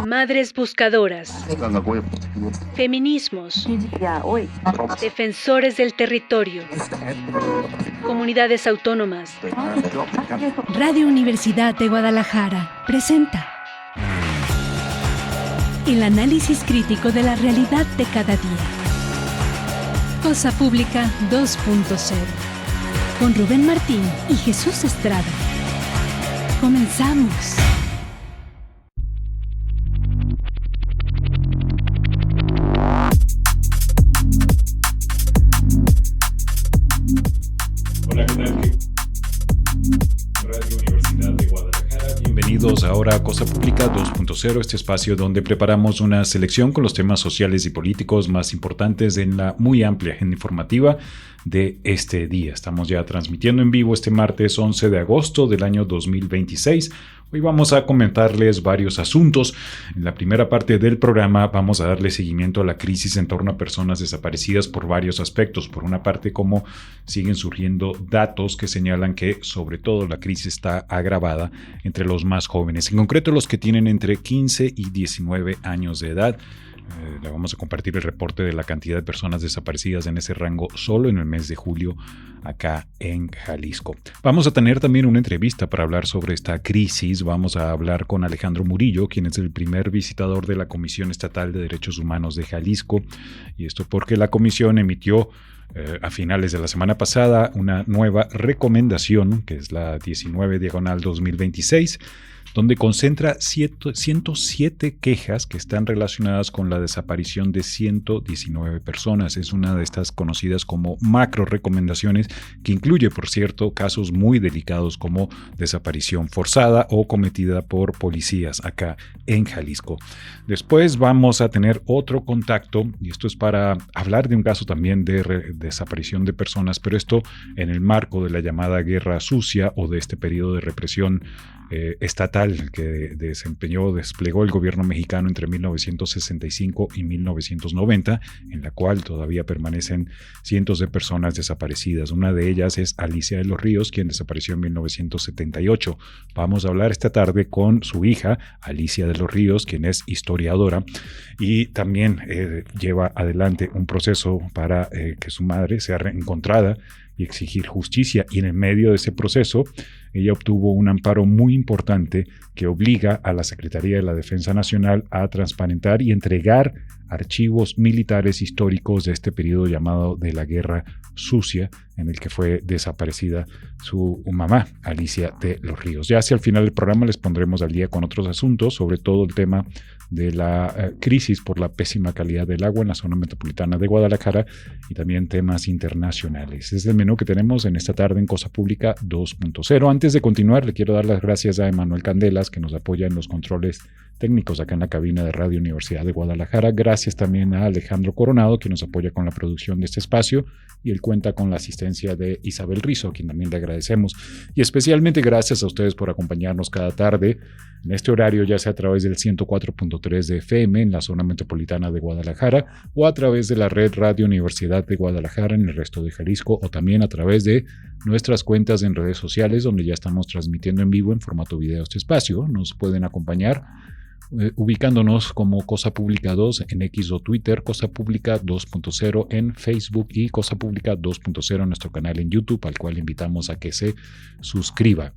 Madres buscadoras, feminismos, defensores del territorio, comunidades autónomas. Radio Universidad de Guadalajara presenta el análisis crítico de la realidad de cada día. Cosa Pública 2.0 con Rubén Martín y Jesús Estrada. Comenzamos. Hola, ¿qué tal? Radio Universidad de Guadalajara. Bienvenidos ahora a Cosa Pública 2.0, este espacio donde preparamos una selección con los temas sociales y políticos más importantes en la muy amplia agenda informativa de este día. Estamos ya transmitiendo en vivo este martes 11 de agosto del año 2026. Hoy vamos a comentarles varios asuntos. En la primera parte del programa vamos a darle seguimiento a la crisis en torno a personas desaparecidas por varios aspectos. Por una parte, cómo siguen surgiendo datos que señalan que sobre todo la crisis está agravada entre los más jóvenes, en concreto los que tienen entre 15 y 19 años de edad. Le vamos a compartir el reporte de la cantidad de personas desaparecidas en ese rango solo en el mes de julio acá en Jalisco. Vamos a tener también una entrevista para hablar sobre esta crisis. Vamos a hablar con Alejandro Murillo, quien es el primer visitador de la Comisión Estatal de Derechos Humanos de Jalisco. Y esto porque la comisión emitió a finales de la semana pasada una nueva recomendación, que es la 19/2026, donde concentra 107 quejas que están relacionadas con la desaparición de 119 personas. Es una de estas conocidas como macro recomendaciones, que incluye, por cierto, casos muy delicados como desaparición forzada o cometida por policías acá en Jalisco. Después vamos a tener otro contacto, y esto es para hablar de un caso también de desaparición de personas, pero esto en el marco de la llamada Guerra Sucia o de este periodo de represión estatal que desplegó el gobierno mexicano entre 1965 y 1990, en la cual todavía permanecen cientos de personas desaparecidas. Una de ellas es Alicia de los Ríos, quien desapareció en 1978. Vamos a hablar esta tarde con su hija, Alicia de los Ríos, quien es historiadora y también lleva adelante un proceso para que su madre sea reencontrada y exigir justicia. Y en el medio de ese proceso, ella obtuvo un amparo muy importante que obliga a la Secretaría de la Defensa Nacional a transparentar y entregar archivos militares históricos de este periodo llamado de la Guerra Sucia, en el que fue desaparecida su mamá, Alicia de los Ríos. Ya hacia el final del programa les pondremos al día con otros asuntos, sobre todo el tema de la crisis por la pésima calidad del agua en la zona metropolitana de Guadalajara y también temas internacionales. Es el menú que tenemos en esta tarde en Cosa Pública 2.0. Antes de continuar, le quiero dar las gracias a Emanuel Candelas, que nos apoya en los controles técnicos acá en la cabina de Radio Universidad de Guadalajara. Gracias también a Alejandro Coronado, que nos apoya con la producción de este espacio, y él cuenta con la asistencia de Isabel Rizo, a quien también le agradecemos. Y especialmente gracias a ustedes por acompañarnos cada tarde en este horario, ya sea a través del 104.3 de FM en la zona metropolitana de Guadalajara o a través de la red Radio Universidad de Guadalajara en el resto de Jalisco, o también a través de nuestras cuentas en redes sociales, donde ya estamos transmitiendo en vivo en formato video este espacio. Nos pueden acompañar ubicándonos como Cosa Pública 2 en X o Twitter, Cosa Pública 2.0 en Facebook y Cosa Pública 2.0 en nuestro canal en YouTube, al cual invitamos a que se suscriba.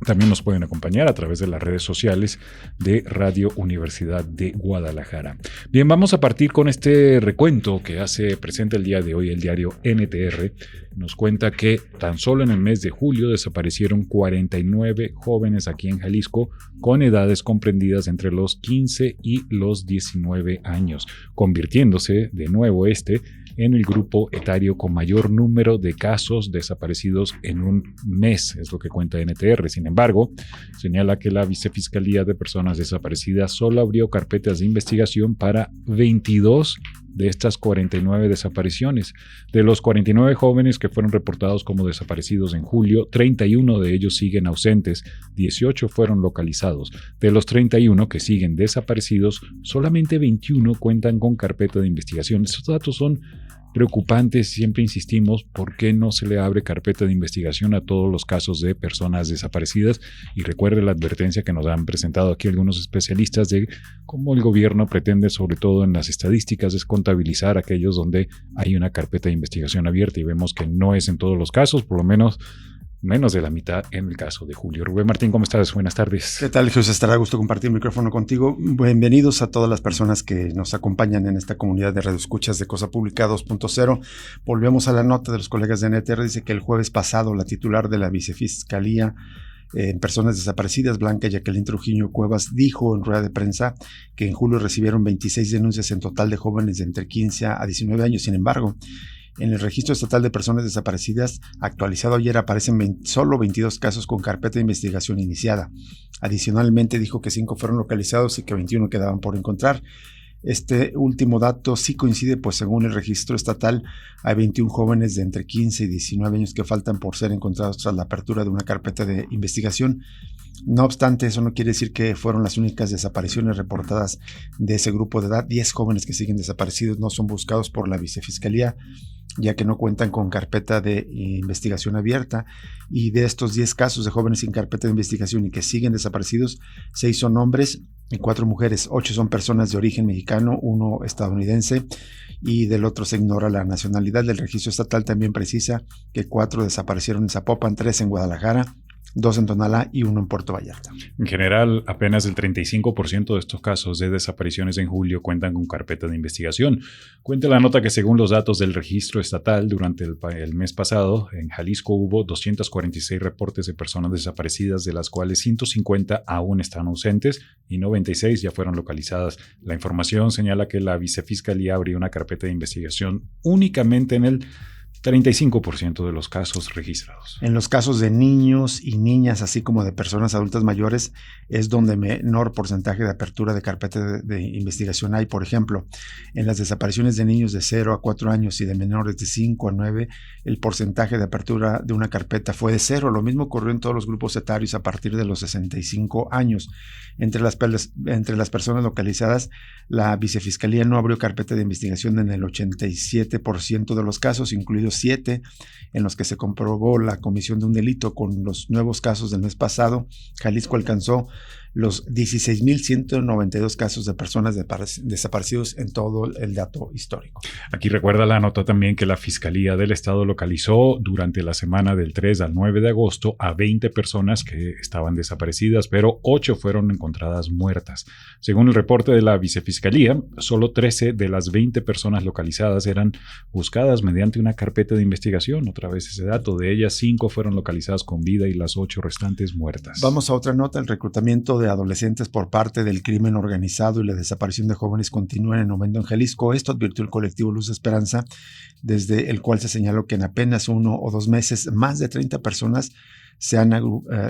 También nos pueden acompañar a través de las redes sociales de Radio Universidad de Guadalajara. Bien, vamos a partir con este recuento que hace presente el día de hoy el diario NTR. Nos cuenta que tan solo en el mes de julio desaparecieron 49 jóvenes aquí en Jalisco con edades comprendidas entre los 15 y los 19 años, convirtiéndose de nuevo en el grupo etario con mayor número de casos desaparecidos en un mes, es lo que cuenta NTR. Sin embargo, señala que la Vicefiscalía de Personas Desaparecidas solo abrió carpetas de investigación para 22 de estas 49 desapariciones. De los 49 jóvenes que fueron reportados como desaparecidos en julio, 31 de ellos siguen ausentes, 18 fueron localizados. De los 31 que siguen desaparecidos, solamente 21 cuentan con carpeta de investigación. Estos datos son preocupante, siempre insistimos, ¿por qué no se le abre carpeta de investigación a todos los casos de personas desaparecidas? Y recuerde la advertencia que nos han presentado aquí algunos especialistas de cómo el gobierno pretende, sobre todo en las estadísticas, descontabilizar aquellos donde hay una carpeta de investigación abierta, y vemos que no es en todos los casos, por lo menos de la mitad en el caso de Julio. Rubén Martín, ¿cómo estás? Buenas tardes. ¿Qué tal, Jesús? Estará a gusto compartir el micrófono contigo. Bienvenidos a todas las personas que nos acompañan en esta comunidad de radioescuchas de Cosa Pública 2.0. Volvemos a la nota de los colegas de NTR. Dice que el jueves pasado la titular de la Vicefiscalía en Personas Desaparecidas, Blanca Jacqueline Trujillo Cuevas, dijo en rueda de prensa que en julio recibieron 26 denuncias en total de jóvenes de entre 15 a 19 años. Sin embargo, en el Registro Estatal de Personas Desaparecidas, actualizado ayer, aparecen solo 22 casos con carpeta de investigación iniciada. Adicionalmente, dijo que 5 fueron localizados y que 21 quedaban por encontrar. Este último dato sí coincide, pues según el registro estatal, hay 21 jóvenes de entre 15 y 19 años que faltan por ser encontrados tras la apertura de una carpeta de investigación. No obstante, eso no quiere decir que fueron las únicas desapariciones reportadas de ese grupo de edad. 10 jóvenes que siguen desaparecidos no son buscados por la Vicefiscalía, ya que no cuentan con carpeta de investigación abierta, y de estos 10 casos de jóvenes sin carpeta de investigación y que siguen desaparecidos, 6 son hombres y 4 mujeres, 8 son personas de origen mexicano, 1 estadounidense, y del otro se ignora la nacionalidad. Del registro estatal también precisa que 4 desaparecieron en Zapopan, 3 en Guadalajara, 2 en Tonalá y 1 en Puerto Vallarta. En general, apenas el 35% de estos casos de desapariciones en julio cuentan con carpeta de investigación. Cuenta la nota que según los datos del registro estatal, durante el mes pasado, en Jalisco hubo 246 reportes de personas desaparecidas, de las cuales 150 aún están ausentes y 96 ya fueron localizadas. La información señala que la Vicefiscalía abrió una carpeta de investigación únicamente en el 35% de los casos registrados. En los casos de niños y niñas, así como de personas adultas mayores, es donde menor porcentaje de apertura de carpeta de investigación hay. Por ejemplo, en las desapariciones de niños de 0 a 4 años y de menores de 5 a 9, el porcentaje de apertura de una carpeta fue de 0. Lo mismo ocurrió en todos los grupos etarios a partir de los 65 años. Entre las personas localizadas, la Vicefiscalía no abrió carpeta de investigación en el 87% de los casos, incluidos 7 en los que se comprobó la comisión de un delito. Con los nuevos casos del mes pasado, Jalisco alcanzó los 16,192 casos de personas desaparecidos en todo el dato histórico. Aquí recuerda la nota también que la Fiscalía del Estado localizó durante la semana del 3 al 9 de agosto a 20 personas que estaban desaparecidas, pero 8 fueron encontradas muertas. Según el reporte de la Vicefiscalía, solo 13 de las 20 personas localizadas eran buscadas mediante una carpeta de investigación. Otra vez ese dato, de ellas 5 fueron localizadas con vida y las 8 restantes muertas. Vamos a otra nota. El reclutamiento de adolescentes por parte del crimen organizado y la desaparición de jóvenes continúan en aumento en Jalisco. Esto advirtió el colectivo Luz Esperanza, desde el cual se señaló que en apenas 1 o 2 meses más de 30 personas se han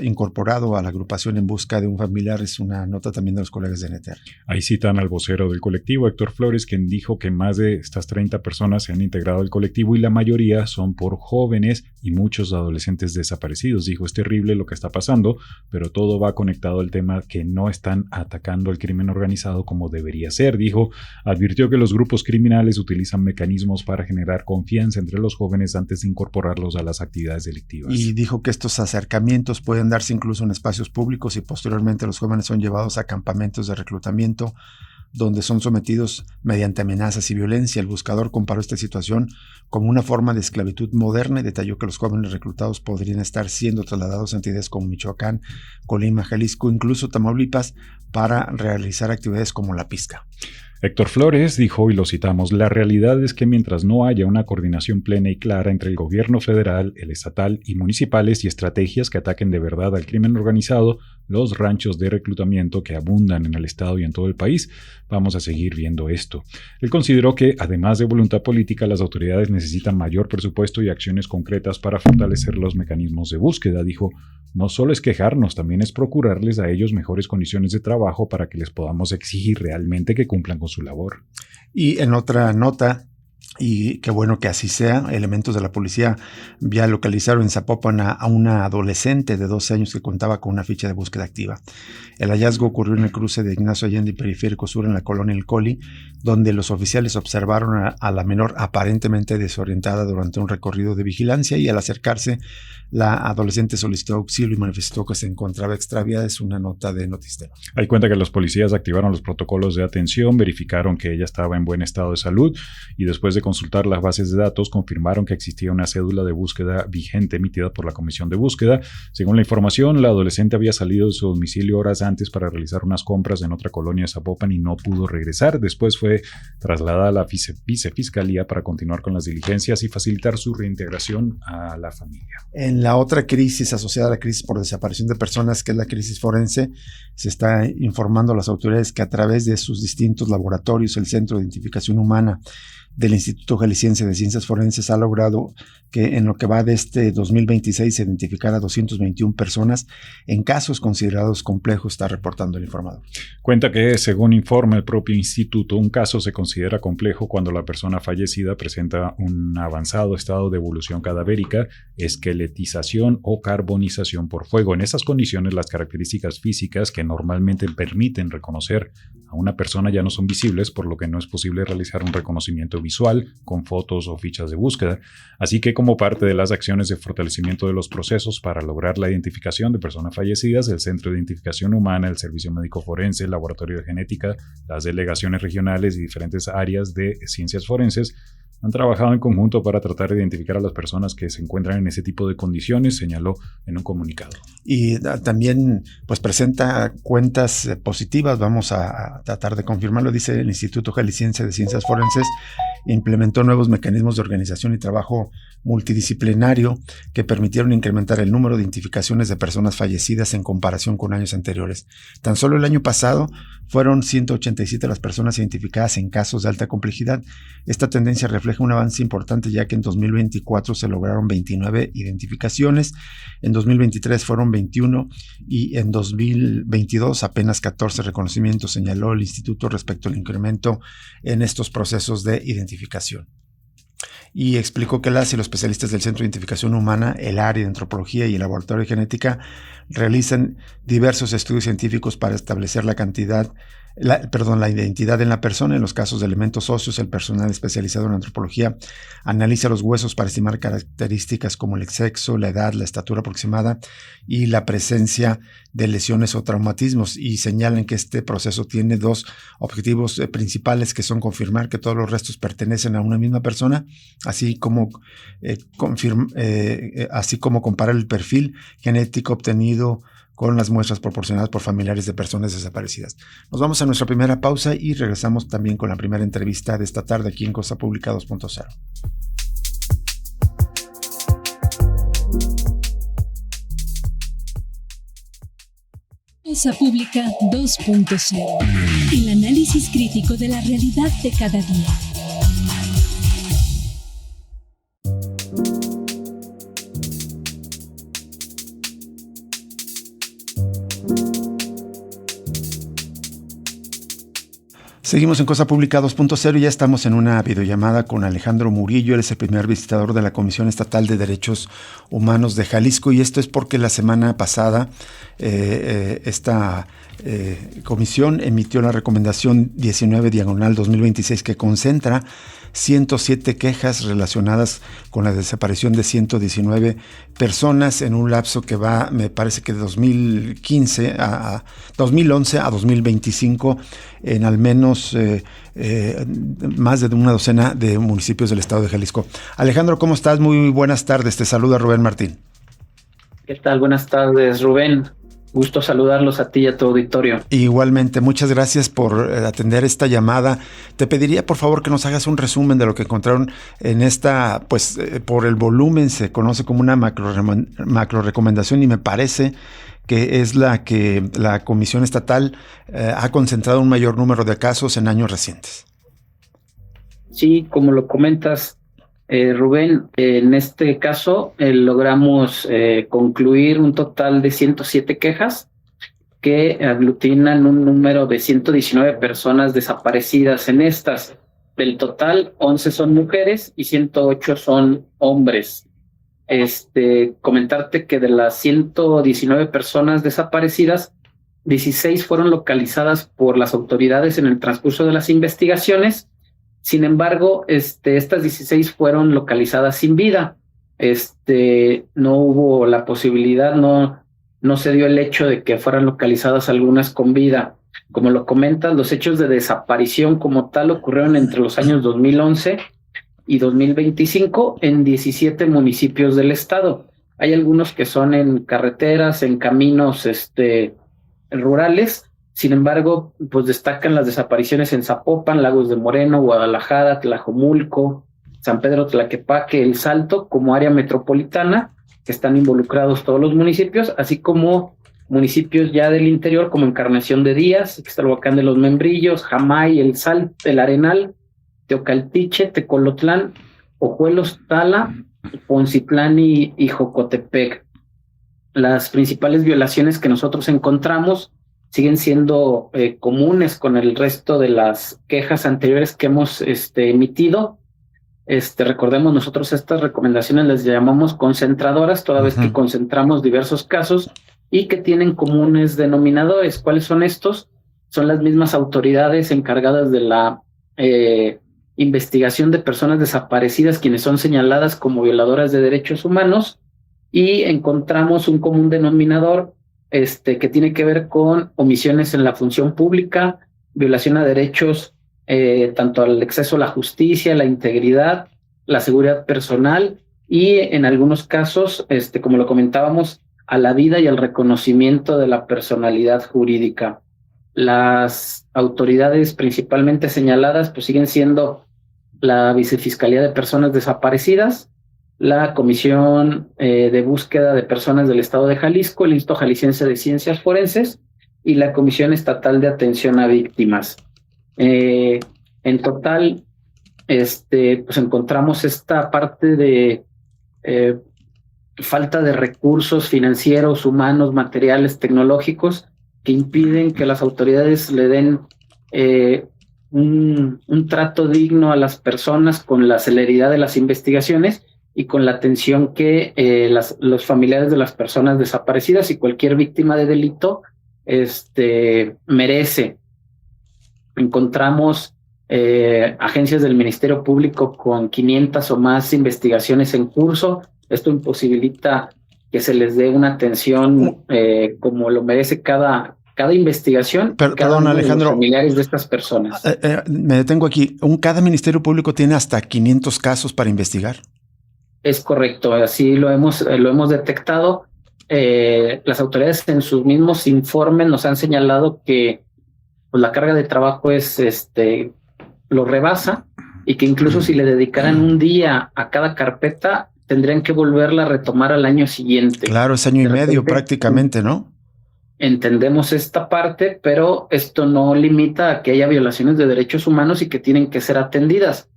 incorporado a la agrupación en busca de un familiar. Es una nota también de los colegas de NTR. Ahí citan al vocero del colectivo, Héctor Flores, quien dijo que más de estas 30 personas se han integrado al colectivo y la mayoría son por jóvenes y muchos adolescentes desaparecidos. Dijo, es terrible lo que está pasando, pero todo va conectado al tema que no están atacando al crimen organizado como debería ser. Dijo, advirtió que los grupos criminales utilizan mecanismos para generar confianza entre los jóvenes antes de incorporarlos a las actividades delictivas. Y dijo que estos acercamientos pueden darse incluso en espacios públicos y posteriormente los jóvenes son llevados a campamentos de reclutamiento donde son sometidos mediante amenazas y violencia. El buscador comparó esta situación como una forma de esclavitud moderna y detalló que los jóvenes reclutados podrían estar siendo trasladados a entidades como Michoacán, Colima, Jalisco, incluso Tamaulipas, para realizar actividades como la pizca. Héctor Flores dijo, y lo citamos, la realidad es que mientras no haya una coordinación plena y clara entre el gobierno federal, el estatal y municipales y estrategias que ataquen de verdad al crimen organizado, los ranchos de reclutamiento que abundan en el estado y en todo el país, vamos a seguir viendo esto. Él consideró que, además de voluntad política, las autoridades necesitan mayor presupuesto y acciones concretas para fortalecer los mecanismos de búsqueda. Dijo, no solo es quejarnos, también es procurarles a ellos mejores condiciones de trabajo para que les podamos exigir realmente que cumplan con su labor. Y en otra nota, Y qué bueno que así sea. Elementos de la policía ya localizaron en Zapopan a una adolescente de 12 años que contaba con una ficha de búsqueda activa. El hallazgo ocurrió en el cruce de Ignacio Allende y Periférico Sur en la colonia El Coli, donde los oficiales observaron a la menor aparentemente desorientada durante un recorrido de vigilancia, y al acercarse la adolescente solicitó auxilio y manifestó que se encontraba extraviada. Es una nota de Notistero. Hay cuenta que los policías activaron los protocolos de atención, verificaron que ella estaba en buen estado de salud y después de consultar las bases de datos confirmaron que existía una cédula de búsqueda vigente emitida por la Comisión de Búsqueda. Según la información, la adolescente había salido de su domicilio horas antes para realizar unas compras en otra colonia de Zapopan y no pudo regresar. Después fue trasladada a la vicefiscalía para continuar con las diligencias y facilitar su reintegración a la familia. En la otra crisis asociada a la crisis por desaparición de personas, que es la crisis forense, se está informando a las autoridades que a través de sus distintos laboratorios, el Centro de Identificación Humana del Instituto Jalisciense de Ciencias Forenses ha logrado que en lo que va de este 2026 se identificara a 221 personas en casos considerados complejos, está reportando el informador. Cuenta que, según informa el propio instituto, un caso se considera complejo cuando la persona fallecida presenta un avanzado estado de evolución cadavérica, esqueletización o carbonización por fuego. En esas condiciones, las características físicas que normalmente permiten reconocer a una persona ya no son visibles, por lo que no es posible realizar un reconocimiento visual con fotos o fichas de búsqueda. Así que, como parte de las acciones de fortalecimiento de los procesos para lograr la identificación de personas fallecidas, el Centro de Identificación Humana, el Servicio Médico Forense, el Laboratorio de Genética, las delegaciones regionales y diferentes áreas de ciencias forenses han trabajado en conjunto para tratar de identificar a las personas que se encuentran en ese tipo de condiciones, señaló en un comunicado. Y también pues presenta cuentas positivas, vamos a tratar de confirmarlo. Dice el Instituto Jalisciense de Ciencias Forenses implementó nuevos mecanismos de organización y trabajo multidisciplinario que permitieron incrementar el número de identificaciones de personas fallecidas en comparación con años anteriores. Tan solo el año pasado fueron 187 las personas identificadas en casos de alta complejidad. Esta tendencia refleja un avance importante, ya que en 2024 se lograron 29 identificaciones, en 2023 fueron 21 y en 2022 apenas 14 reconocimientos, señaló el instituto respecto al incremento en estos procesos de identificación. Y explicó que las y los especialistas del Centro de Identificación Humana, el área de antropología y el laboratorio de genética realizan diversos estudios científicos para establecer la identidad en la persona. En los casos de elementos óseos, el personal especializado en antropología analiza los huesos para estimar características como el sexo, la edad, la estatura aproximada y la presencia de lesiones o traumatismos, y señalan que este proceso tiene dos objetivos principales, que son confirmar que todos los restos pertenecen a una misma persona, así como comparar el perfil genético obtenido con las muestras proporcionadas por familiares de personas desaparecidas. Nos vamos a nuestra primera pausa y regresamos también con la primera entrevista de esta tarde aquí en Cosa Pública 2.0. Cosa Pública 2.0. El análisis crítico de la realidad de cada día. Seguimos en Cosa Pública 2.0 y ya estamos en una videollamada con Alejandro Murillo. Él es el primer visitador de la Comisión Estatal de Derechos Humanos de Jalisco, y esto es porque la semana pasada esta comisión emitió la recomendación 19/2026 que concentra 107 quejas relacionadas con la desaparición de 119 personas en un lapso que va, me parece que de 2011 a 2025 en al menos más de una docena de municipios del estado de Jalisco. Alejandro, ¿cómo estás? Muy buenas tardes. Te saluda Rubén Martín. ¿Qué tal? Buenas tardes, Rubén. Gusto saludarlos a ti y a tu auditorio. Igualmente, muchas gracias por atender esta llamada. Te pediría, por favor, que nos hagas un resumen de lo que encontraron en esta, pues por el volumen se conoce como una macro recomendación, y me parece que es la que la Comisión Estatal ha concentrado un mayor número de casos en años recientes. Sí, como lo comentas, Rubén, en este caso logramos concluir un total de 107 quejas que aglutinan un número de 119 personas desaparecidas. En estas Del total, 11 son mujeres y 108 son hombres. Comentarte que de las 119 personas desaparecidas, 16 fueron localizadas por las autoridades en el transcurso de las investigaciones. Sin embargo, estas 16 fueron localizadas sin vida. No hubo la posibilidad, no se dio el hecho de que fueran localizadas algunas con vida. Como lo comentas, los hechos de desaparición como tal ocurrieron entre los años 2011 y 2025 en 17 municipios del estado. Hay algunos que son en carreteras, en caminos rurales. Sin embargo, pues destacan las desapariciones en Zapopan, Lagos de Moreno, Guadalajara, Tlajomulco, San Pedro Tlaquepaque, El Salto, como área metropolitana, que están involucrados todos los municipios, así como municipios ya del interior, como Encarnación de Díaz, Ixtalhuacán de los Membrillos, Jamay, El Salto, El Arenal, Teocaltiche, Tecolotlán, Ojuelos, Tala, Poncitlán y Jocotepec. Las principales violaciones que nosotros encontramos siguen siendo comunes con el resto de las quejas anteriores que hemos emitido. Recordemos, nosotros estas recomendaciones les llamamos concentradoras, toda vez que concentramos diversos casos y que tienen comunes denominadores. ¿Cuáles son estos? Son las mismas autoridades encargadas de la investigación de personas desaparecidas, quienes son señaladas como violadoras de derechos humanos, y encontramos un común denominador que tiene que ver con omisiones en la función pública, violación a derechos, tanto al acceso a la justicia, la integridad, la seguridad personal y en algunos casos, como lo comentábamos, a la vida y al reconocimiento de la personalidad jurídica. Las autoridades principalmente señaladas pues siguen siendo la Vicefiscalía de Personas Desaparecidas, la Comisión de Búsqueda de Personas del Estado de Jalisco, el Instituto Jalisciense de Ciencias Forenses y la Comisión Estatal de Atención a Víctimas. En total, pues encontramos esta parte de falta de recursos financieros, humanos, materiales, tecnológicos que impiden que las autoridades le den un trato digno a las personas con la celeridad de las investigaciones y con la atención que los familiares de las personas desaparecidas y cualquier víctima de delito merece. Encontramos agencias del Ministerio Público con 500 o más investigaciones en curso. Esto imposibilita que se les dé una atención como lo merece cada investigación. Perdón, Alejandro. De los familiares de estas personas. Me detengo aquí. Cada Ministerio Público tiene hasta 500 casos para investigar. Es correcto, así lo hemos detectado. Las autoridades en sus mismos informes nos han señalado que pues, la carga de trabajo lo rebasa y que incluso si le dedicaran un día a cada carpeta, tendrían que volverla a retomar al año siguiente. Claro, es año y medio prácticamente, ¿no? Entendemos esta parte, pero esto no limita a que haya violaciones de derechos humanos y que tienen que ser atendidas.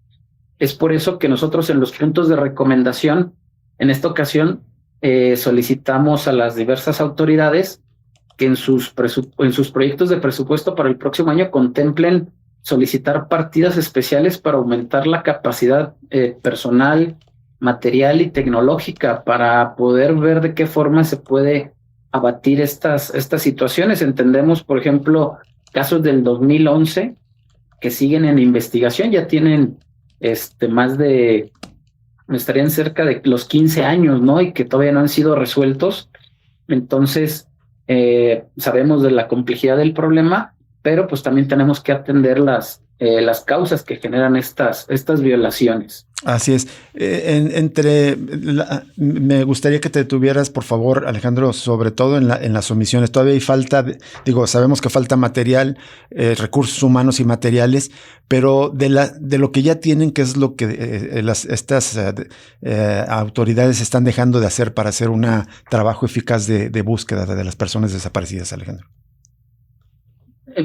Es por eso que nosotros en los puntos de recomendación, en esta ocasión, solicitamos a las diversas autoridades que en sus proyectos de presupuesto para el próximo año contemplen solicitar partidas especiales para aumentar la capacidad personal, material y tecnológica para poder ver de qué forma se puede abatir estas situaciones. Entendemos, por ejemplo, casos del 2011 que siguen en investigación, ya tienen estarían cerca de los 15 años, ¿no? Y que todavía no han sido resueltos. Entonces, sabemos de la complejidad del problema, pero pues también tenemos que atender las causas que generan estas violaciones. Así es. Me gustaría que te detuvieras, por favor, Alejandro, sobre todo en las omisiones. Todavía hay falta, sabemos que falta material, recursos humanos y materiales, pero de lo que ya tienen, ¿qué es lo que estas autoridades están dejando de hacer para hacer un trabajo eficaz de búsqueda de las personas desaparecidas, Alejandro?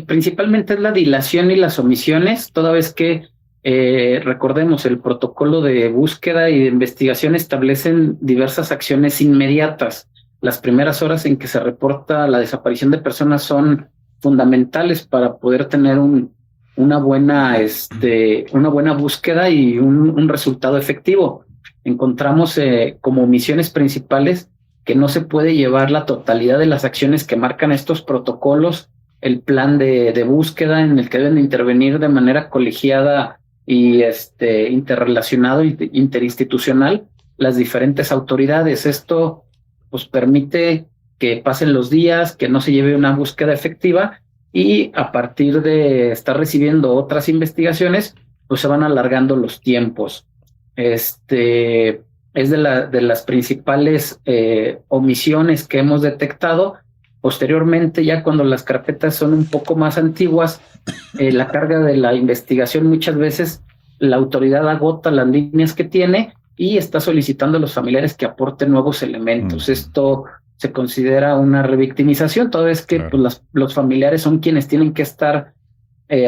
Principalmente es la dilación y las omisiones, toda vez que recordemos, el protocolo de búsqueda y de investigación establecen diversas acciones inmediatas. Las primeras horas en que se reporta la desaparición de personas son fundamentales para poder tener un una buena búsqueda y un resultado efectivo. Encontramos como misiones principales que no se puede llevar la totalidad de las acciones que marcan estos protocolos, el plan de búsqueda en el que deben intervenir de manera colegiada y interrelacionado, interinstitucional, las diferentes autoridades. Esto pues permite que pasen los días, que no se lleve una búsqueda efectiva, y a partir de estar recibiendo otras investigaciones, pues se van alargando los tiempos. Es de las principales omisiones que hemos detectado. Posteriormente, ya cuando las carpetas son un poco más antiguas, la carga de la investigación, muchas veces la autoridad agota las líneas que tiene y está solicitando a los familiares que aporten nuevos elementos. Esto se considera una revictimización, toda vez que pues, los familiares son quienes tienen que estar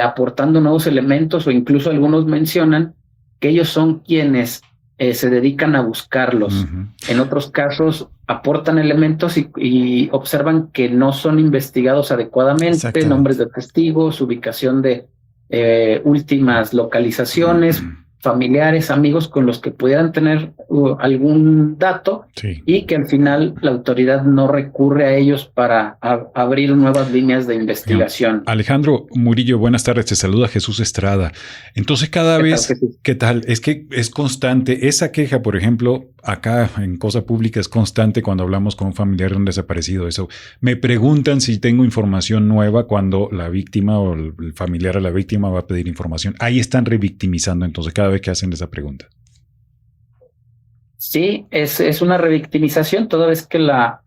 aportando nuevos elementos, o incluso algunos mencionan que ellos son quienes se dedican a buscarlos. En otros casos aportan elementos y observan que no son investigados adecuadamente, nombres de testigos, ubicación de últimas localizaciones, familiares, amigos con los que pudieran tener algún dato, y que al final la autoridad no recurre a ellos para abrir nuevas líneas de investigación. Alejandro Murillo, buenas tardes, te saluda Jesús Estrada. Entonces cada vez, ¿qué tal? Es que es constante esa queja, por ejemplo, acá en Cosa Pública es constante cuando hablamos con un familiar de un desaparecido. Eso me preguntan si tengo información nueva cuando la víctima o el familiar a la víctima va a pedir información. Ahí están revictimizando entonces cada vez que hacen esa pregunta. Sí, es una revictimización, toda vez que la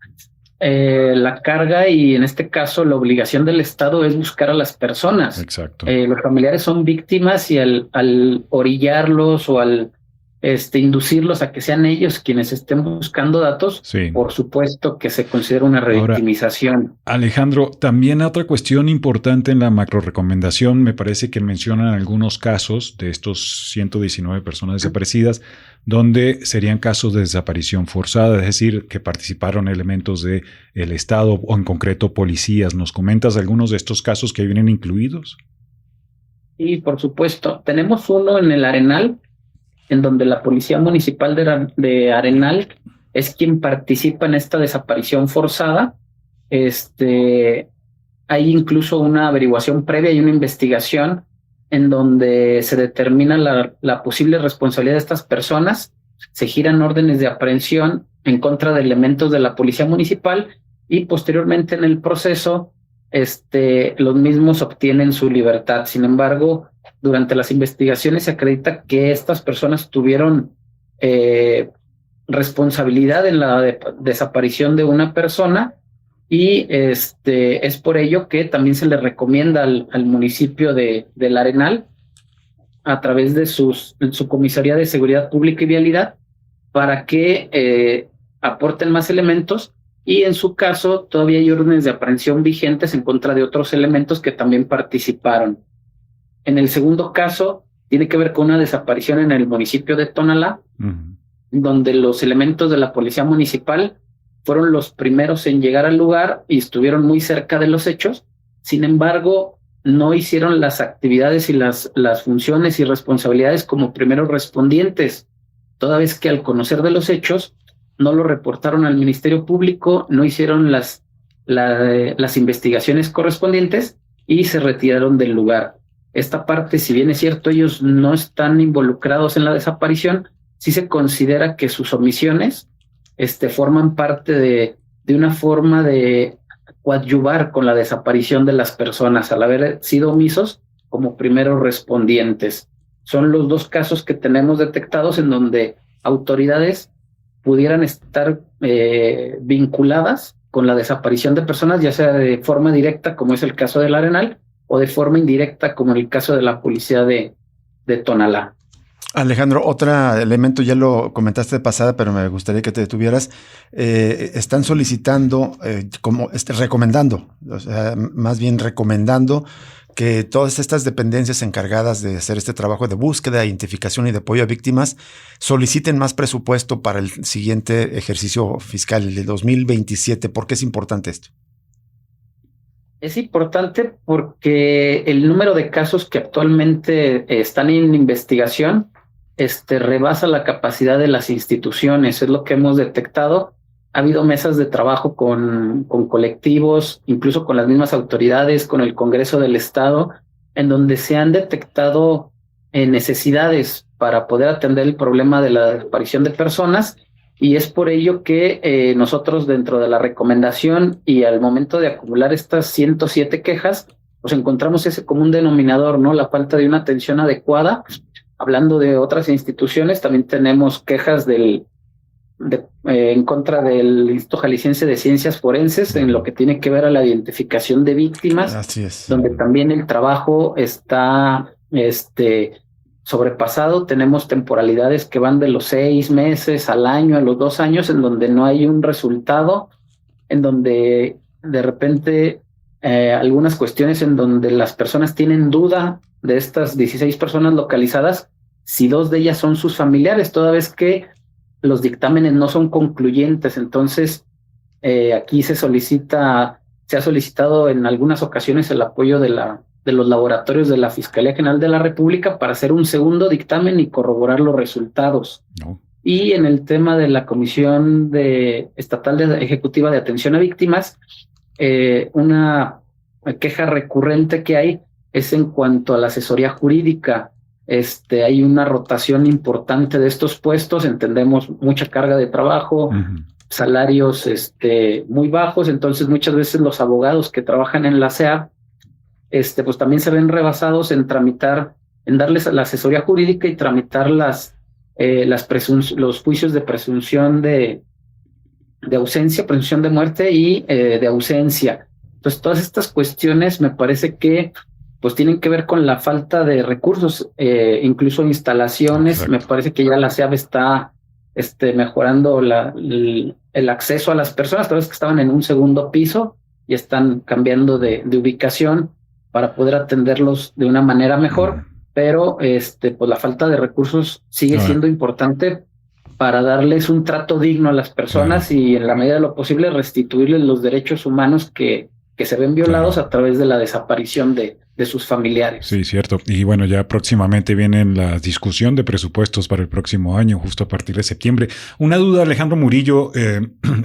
carga y en este caso la obligación del Estado es buscar a las personas. Exacto. Los familiares son víctimas, y al orillarlos o al inducirlos a que sean ellos quienes estén buscando datos, por supuesto que se considera una revictimización. Ahora, Alejandro, también otra cuestión importante en la macro recomendación, me parece que mencionan algunos casos de estos 119 personas desaparecidas, donde serían casos de desaparición forzada, es decir, que participaron elementos del Estado o en concreto policías. ¿Nos comentas algunos de estos casos que vienen incluidos? Sí, por supuesto. Tenemos uno en el Arenal, en donde la Policía Municipal de Arenal es quien participa en esta desaparición forzada. Hay incluso una averiguación previa y una investigación en donde se determina la posible responsabilidad de estas personas. Se giran órdenes de aprehensión en contra de elementos de la Policía Municipal, y posteriormente en el proceso los mismos obtienen su libertad. Sin embargo, durante las investigaciones se acredita que estas personas tuvieron responsabilidad en la desaparición de una persona, y es por ello que también se le recomienda al municipio del Arenal, a través de su Comisaría de Seguridad Pública y Vialidad, para que aporten más elementos, y en su caso todavía hay órdenes de aprehensión vigentes en contra de otros elementos que también participaron. En el segundo caso, tiene que ver con una desaparición en el municipio de Tonalá, donde los elementos de la Policía Municipal fueron los primeros en llegar al lugar y estuvieron muy cerca de los hechos. Sin embargo, no hicieron las actividades y las funciones y responsabilidades como primeros respondientes, toda vez que al conocer de los hechos no lo reportaron al Ministerio Público, no hicieron las investigaciones correspondientes y se retiraron del lugar. Esta parte, si bien es cierto, ellos no están involucrados en la desaparición, sí se considera que sus omisiones forman parte de una forma de coadyuvar con la desaparición de las personas, al haber sido omisos como primeros respondientes. Son los dos casos que tenemos detectados en donde autoridades pudieran estar vinculadas con la desaparición de personas, ya sea de forma directa, como es el caso del Arenal, o de forma indirecta, como en el caso de la policía de Tonalá. Alejandro, otro elemento, ya lo comentaste de pasada, pero me gustaría que te detuvieras. Están solicitando, recomendando, o sea, más bien recomendando que todas estas dependencias encargadas de hacer este trabajo de búsqueda, identificación y de apoyo a víctimas soliciten más presupuesto para el siguiente ejercicio fiscal, el de 2027. ¿Por qué es importante esto? Es importante porque el número de casos que actualmente están en investigación rebasa la capacidad de las instituciones, es lo que hemos detectado. Ha habido mesas de trabajo con colectivos, incluso con las mismas autoridades, con el Congreso del Estado, en donde se han detectado necesidades para poder atender el problema de la desaparición de personas, y es por ello que nosotros, dentro de la recomendación y al momento de acumular estas 107 quejas, pues encontramos ese común denominador, ¿no? La falta de una atención adecuada. Hablando de otras instituciones, también tenemos quejas en contra del Instituto Jalisciense de Ciencias Forenses en lo que tiene que ver a la identificación de víctimas. Así es. Donde también el trabajo está sobrepasado. Tenemos temporalidades que van de los 6 meses al año, a los 2 años, en donde no hay un resultado, en donde de repente algunas cuestiones en donde las personas tienen duda de estas 16 personas localizadas, si 2 de ellas son sus familiares, toda vez que los dictámenes no son concluyentes. Entonces, aquí se ha solicitado en algunas ocasiones el apoyo de los laboratorios de la Fiscalía General de la República para hacer un segundo dictamen y corroborar los resultados. No. Y en el tema de la Comisión Estatal Ejecutiva de Atención a Víctimas, una queja recurrente que hay es en cuanto a la asesoría jurídica. Hay una rotación importante de estos puestos, entendemos mucha carga de trabajo, salarios muy bajos, entonces muchas veces los abogados que trabajan en la SEAP pues también se ven rebasados en tramitar, en darles la asesoría jurídica y tramitar los juicios de presunción de ausencia, presunción de muerte y de ausencia. Entonces, todas estas cuestiones me parece que pues tienen que ver con la falta de recursos, incluso instalaciones. Exacto. Me parece que ya la SEAB está mejorando el acceso a las personas, tal vez que estaban en un segundo piso y están cambiando de ubicación para poder atenderlos de una manera mejor, pero pues la falta de recursos sigue siendo importante para darles un trato digno a las personas y en la medida de lo posible restituirles los derechos humanos que se ven violados a través de la desaparición de sus familiares. Sí, cierto. Y bueno, ya próximamente viene la discusión de presupuestos para el próximo año, justo a partir de septiembre. Una duda, Alejandro Murillo,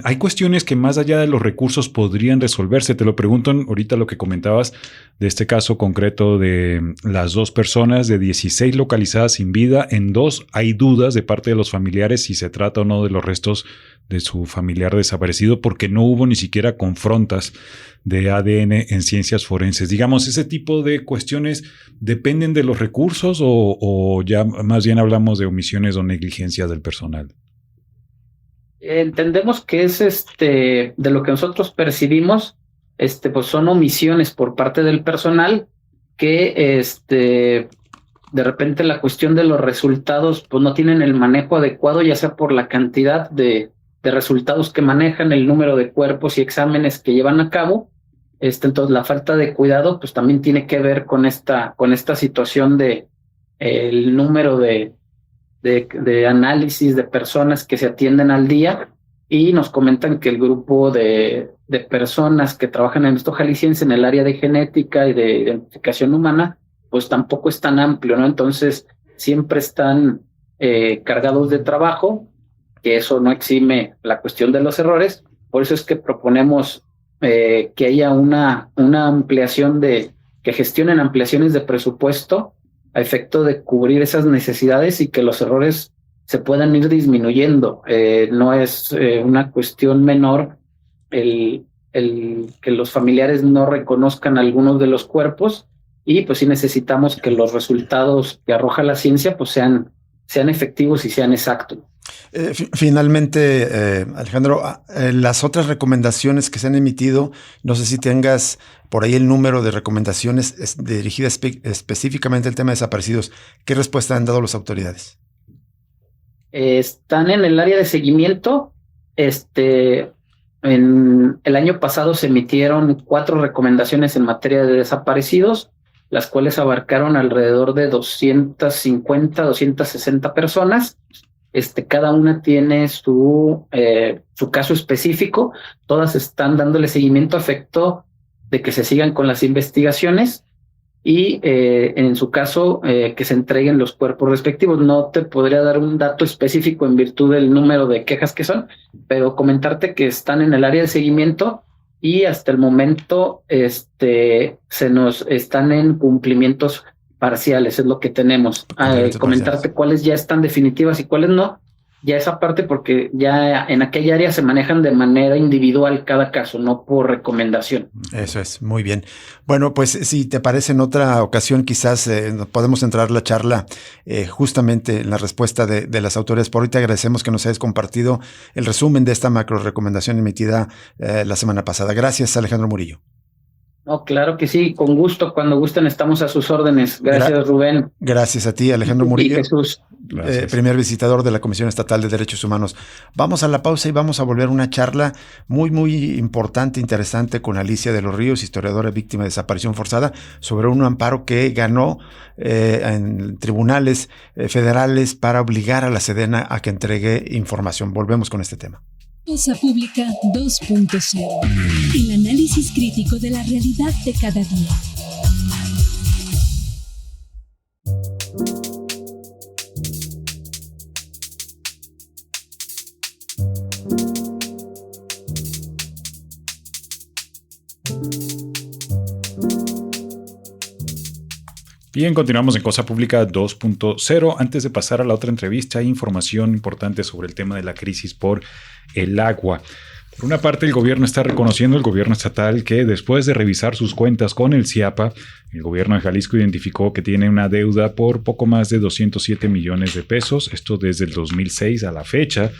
hay cuestiones que más allá de los recursos podrían resolverse. Te lo pregunto ahorita lo que comentabas de este caso concreto de las 2 personas, de 16 localizadas sin vida. En 2 hay dudas de parte de los familiares si se trata o no de los restos de su familiar desaparecido, porque no hubo ni siquiera confrontas de ADN en ciencias forenses. Digamos, ese tipo de cuestiones dependen de los recursos o ya más bien hablamos de omisiones o negligencias del personal. Entendemos que es de lo que nosotros percibimos, pues son omisiones por parte del personal que de repente la cuestión de los resultados pues no tienen el manejo adecuado, ya sea por la cantidad de resultados que manejan, el número de cuerpos y exámenes que llevan a cabo. Entonces la falta de cuidado pues también tiene que ver con esta situación de el número de análisis de personas que se atienden al día, y nos comentan que el grupo de personas que trabajan en esto jalisciense en el área de genética y de identificación humana pues tampoco es tan amplio, ¿no? Entonces siempre están cargados de trabajo, que eso no exime la cuestión de los errores. Por eso es que proponemos que haya una ampliación que gestionen ampliaciones de presupuesto a efecto de cubrir esas necesidades y que los errores se puedan ir disminuyendo. No es una cuestión menor el que los familiares no reconozcan algunos de los cuerpos, y pues sí necesitamos que los resultados que arroja la ciencia pues sean efectivos y sean exactos. Finalmente, Alejandro, las otras recomendaciones que se han emitido, no sé si tengas por ahí el número de recomendaciones dirigidas específicamente al tema de desaparecidos. ¿Qué respuesta han dado las autoridades? Están en el área de seguimiento. En el año pasado se emitieron 4 recomendaciones en materia de desaparecidos, las cuales abarcaron alrededor de 250, 260 personas. Cada una tiene su caso específico. Todas están dándole seguimiento a efecto de que se sigan con las investigaciones y en su caso que se entreguen los cuerpos respectivos. No te podría dar un dato específico en virtud del número de quejas que son, pero comentarte que están en el área de seguimiento y hasta el momento se nos están en cumplimientos parciales, es lo que tenemos. Comentarte cuáles ya están definitivas y cuáles no, ya esa parte, porque ya en aquella área se manejan de manera individual cada caso, no por recomendación. Eso es, muy bien. Bueno, pues si te parece, en otra ocasión quizás podemos entrar la charla justamente en la respuesta de las autoridades. Por hoy te agradecemos que nos hayas compartido el resumen de esta macro recomendación emitida la semana pasada. Gracias, Alejandro Murillo. No, claro que sí, con gusto, cuando gusten estamos a sus órdenes. Gracias, Rubén. Gracias a ti, Alejandro Murillo. Y Jesús. Primer visitador de la Comisión Estatal de Derechos Humanos. Vamos a la pausa y vamos a volver a una charla muy, muy importante, interesante con Alicia de los Ríos, historiadora víctima de desaparición forzada, sobre un amparo que ganó en tribunales federales para obligar a la Sedena a que entregue información. Volvemos con este tema. Cosa Pública 2.0. El análisis crítico de la realidad de cada día. Bien, continuamos en Cosa Pública 2.0. Antes de pasar a la otra entrevista, hay información importante sobre el tema de la crisis por el agua. Por una parte, el gobierno está reconociendo, el gobierno estatal, que después de revisar sus cuentas con el CIAPA, el gobierno de Jalisco identificó que tiene una deuda por poco más de 207 millones de pesos, esto desde el 2006 a la fecha.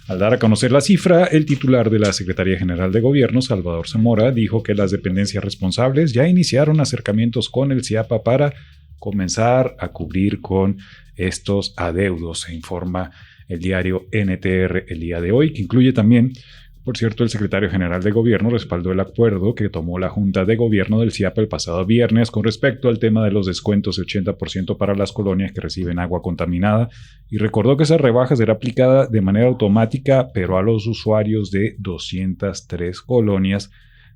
Al dar a conocer la cifra, el titular de la Secretaría General de Gobierno, Salvador Zamora, dijo que las dependencias responsables ya iniciaron acercamientos con el CIAPA para comenzar a cubrir con estos adeudos, se informa el diario NTR el día de hoy, que incluye también, por cierto, el secretario general de Gobierno respaldó el acuerdo que tomó la Junta de Gobierno del CIAPA el pasado viernes con respecto al tema de los descuentos de 80% para las colonias que reciben agua contaminada y recordó que esa rebaja será aplicada de manera automática, pero a los usuarios de 203 colonias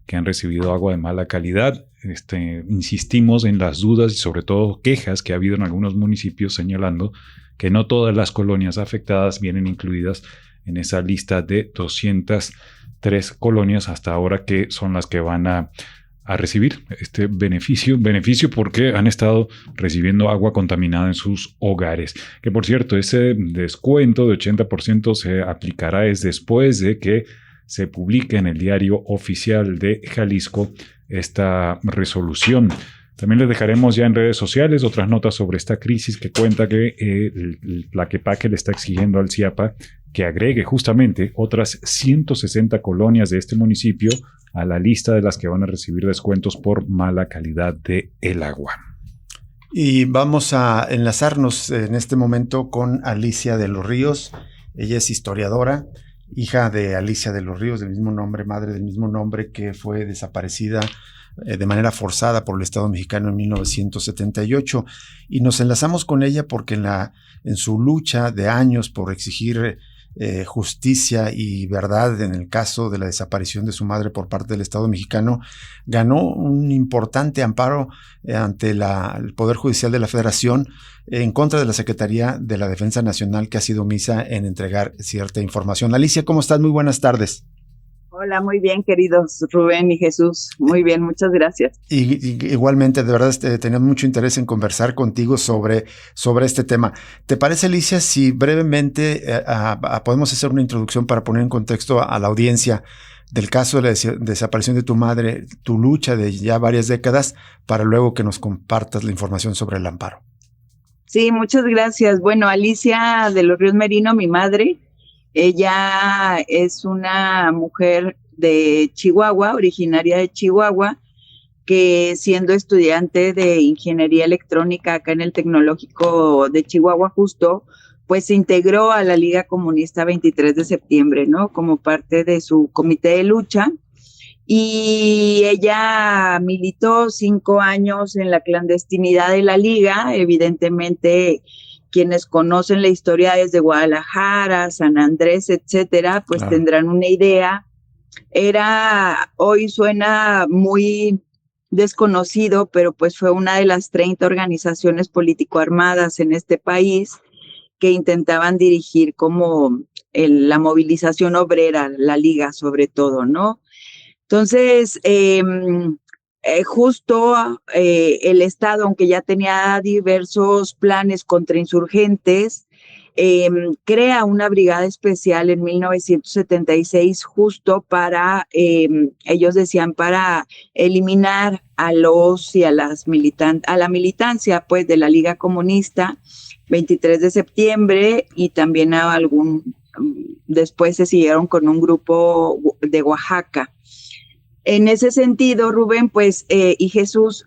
que han recibido agua de mala calidad. Insistimos en las dudas y sobre todo quejas que ha habido en algunos municipios señalando que no todas las colonias afectadas vienen incluidas en esa lista de 203 colonias hasta ahora, que son las que van a recibir este beneficio porque han estado recibiendo agua contaminada en sus hogares. Que por cierto, ese descuento de 80% se aplicará después de que se publique en el Diario Oficial de Jalisco esta resolución. También les dejaremos ya en redes sociales otras notas sobre esta crisis que cuenta que la Quepaque le está exigiendo al CIAPA que agregue justamente otras 160 colonias de este municipio a la lista de las que van a recibir descuentos por mala calidad de el agua. Y vamos a enlazarnos en este momento con Alicia de los Ríos. Ella es historiadora, hija de Alicia de los Ríos, del mismo nombre, madre del mismo nombre, que fue desaparecida de manera forzada por el Estado mexicano en 1978. Y nos enlazamos con ella porque en su lucha de años por exigir justicia y verdad en el caso de la desaparición de su madre por parte del Estado mexicano, ganó un importante amparo ante el Poder Judicial de la Federación en contra de la Secretaría de la Defensa Nacional, que ha sido omisa en entregar cierta información. Alicia, ¿cómo estás? Muy buenas tardes. Hola, muy bien, queridos Rubén y Jesús. Muy bien, muchas gracias. Y igualmente, de verdad, tenemos mucho interés en conversar contigo sobre este tema. ¿Te parece, Alicia, si brevemente podemos hacer una introducción para poner en contexto a la audiencia del caso de la desaparición de tu madre, tu lucha de ya varias décadas, para luego que nos compartas la información sobre el amparo? Sí, muchas gracias. Bueno, Alicia de los Ríos Merino, mi madre, ella es una mujer de Chihuahua, originaria de Chihuahua, que siendo estudiante de ingeniería electrónica acá en el Tecnológico de Chihuahua justo, pues se integró a la Liga Comunista 23 de septiembre, ¿no? Como parte de su comité de lucha. Y ella militó 5 años en la clandestinidad de la Liga, evidentemente. Quienes conocen la historia desde Guadalajara, San Andrés, etcétera, pues tendrán una idea. Hoy suena muy desconocido, pero pues fue una de las 30 organizaciones político-armadas en este país que intentaban dirigir como la movilización obrera, la Liga sobre todo, ¿no? Entonces, justo el Estado, aunque ya tenía diversos planes contra insurgentes, crea una brigada especial en 1976 justo para, ellos decían, para eliminar a los y a las a la militancia pues de la Liga Comunista, 23 de septiembre, y también a después se siguieron con un grupo de Oaxaca. En ese sentido, Rubén, pues, y Jesús,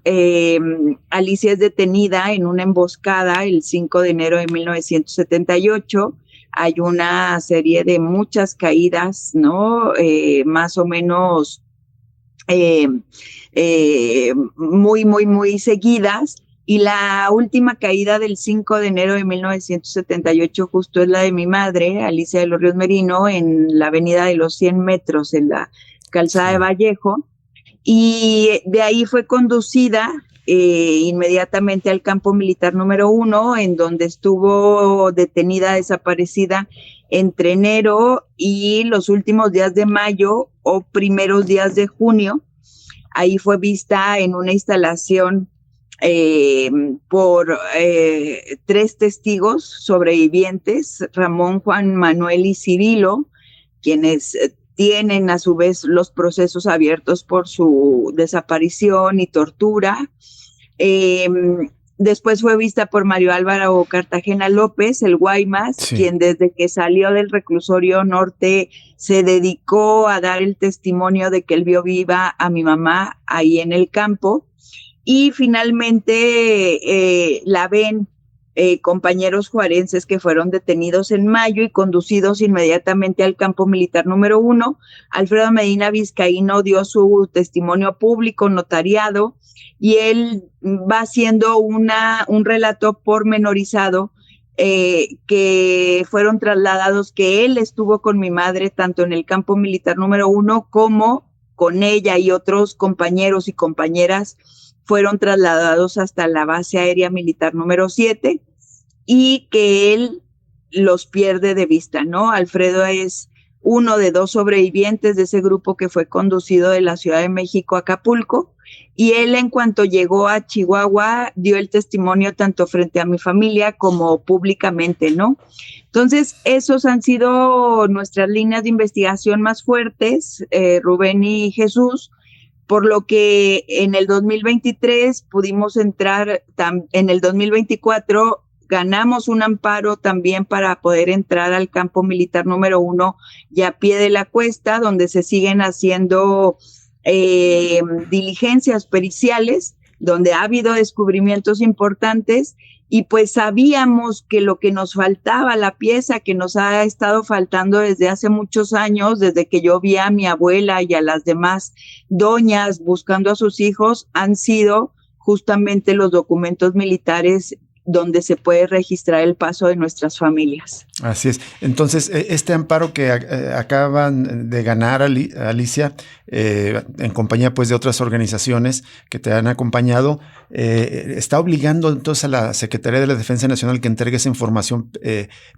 Alicia es detenida en una emboscada el 5 de enero de 1978. Hay una serie de muchas caídas, ¿no? Más o menos muy seguidas. Y la última caída del 5 de enero de 1978 justo es la de mi madre, Alicia de los Ríos Merino, en la avenida de los 100 metros, en la calzada de Vallejo, y de ahí fue conducida inmediatamente al campo militar número 1, en donde estuvo detenida, desaparecida entre enero y los últimos días de mayo o primeros días de junio. Ahí fue vista en una instalación por 3 testigos sobrevivientes, Ramón, Juan Manuel y Cirilo, quienes tienen a su vez los procesos abiertos por su desaparición y tortura. Después fue vista por Mario Álvaro Cartagena López, el Guaymas, sí, quien desde que salió del reclusorio norte se dedicó a dar el testimonio de que él vio viva a mi mamá ahí en el campo. Y finalmente la ven compañeros juarenses que fueron detenidos en mayo y conducidos inmediatamente al campo militar número 1. Alfredo Medina Vizcaíno dio su testimonio público notariado y él va haciendo un relato pormenorizado que fueron trasladados, que él estuvo con mi madre tanto en el campo militar número 1 como con ella y otros compañeros y compañeras fueron trasladados hasta la base aérea militar número 7 y que él los pierde de vista, ¿no? Alfredo es uno de 2 sobrevivientes de ese grupo que fue conducido de la Ciudad de México a Acapulco, y él, en cuanto llegó a Chihuahua, dio el testimonio tanto frente a mi familia como públicamente, ¿no? Entonces, esos han sido nuestras líneas de investigación más fuertes, Rubén y Jesús, por lo que en el 2023 pudimos entrar, en el 2024 ganamos un amparo también para poder entrar al campo militar número 1 y a pie de la cuesta, donde se siguen haciendo diligencias periciales, donde ha habido descubrimientos importantes, y pues sabíamos que lo que nos faltaba, la pieza que nos ha estado faltando desde hace muchos años, desde que yo vi a mi abuela y a las demás doñas buscando a sus hijos, han sido justamente los documentos militares donde se puede registrar el paso de nuestras familias. Así es. Entonces, este amparo que acaban de ganar, Alicia, en compañía pues de otras organizaciones que te han acompañado, está obligando entonces a la Secretaría de la Defensa Nacional que entregue esa información